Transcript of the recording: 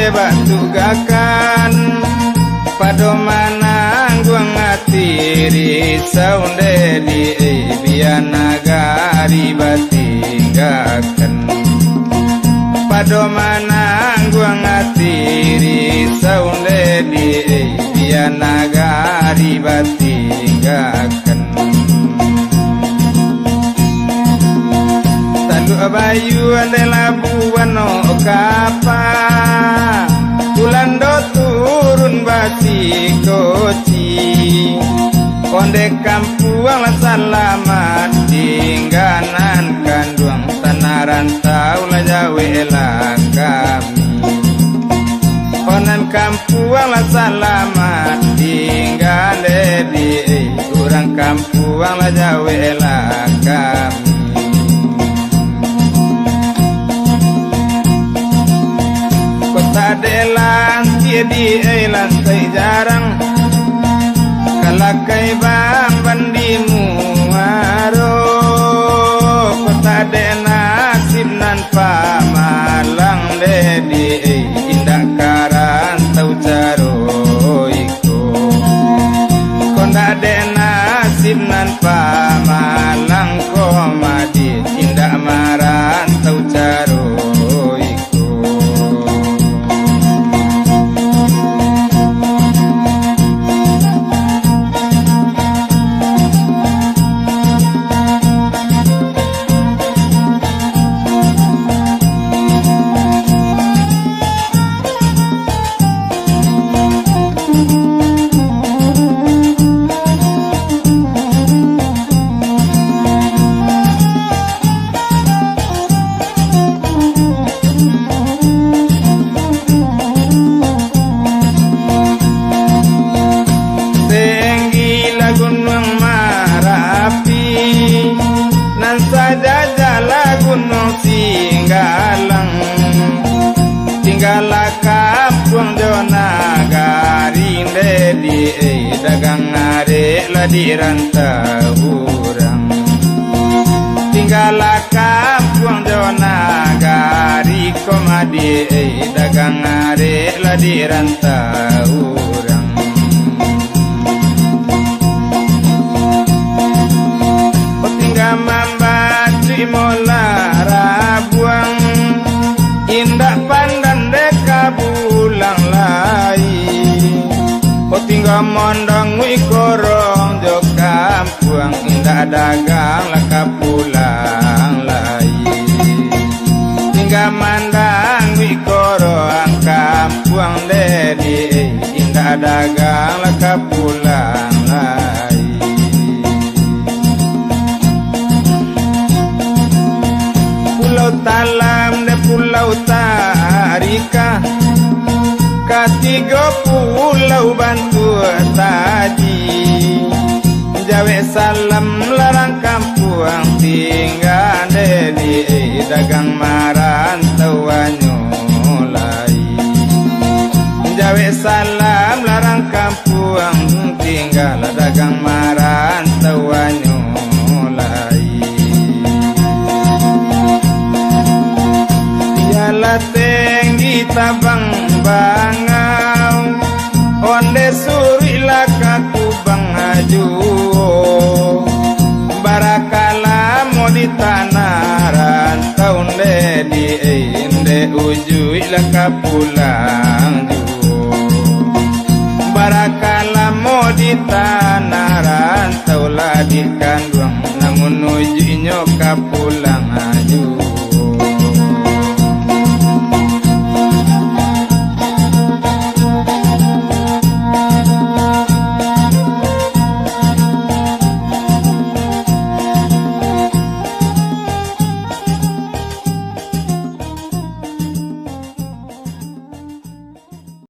batu gakan padomana gua ngatiri saunde di bianagari batinggakan padomana gua ngatiri saunde di bianagari batinggakan talu abayu adalah buano kapa Kulando turun bati koci Konde kampuang selamat tingganan kanduang tanah rantau la jawe lah kami Konan kampuang selamat tinggal di kurang kampuang la jawe lah kami Adelan tiadi lantai jarang kalakai bamban di muaro kota de nasib nan pamalang dedi indah karantau caro iko kota de nasib nan pamalang komadi indah marantau caro Kampung Jonagari di dagang are la di rantau urang tinggallah kampung Jonagari komadi dagang are la di rantau urang tinggal mambatri mola rabuang indah pandan deka bulang lai tinggal mondong wi korong jo kampuang indah dagang laka pulang lai tinggal mandang wi korong kampuang dedi indah dagang laka pulang lai pulau talam de pulau tarika katiga pulau bantu taji jawe salam larang kampuang tinggal di dagang marantau nyolai jawe salam larang kampuang tinggal dagang marantau nyolai dialah tinggi tabang bangau onde suri lakaku bangaju barakala mo di tanah rantau di inde uju lakapulang ju barakala mo di tanah rantau la di kanduang namun uju nyokapulang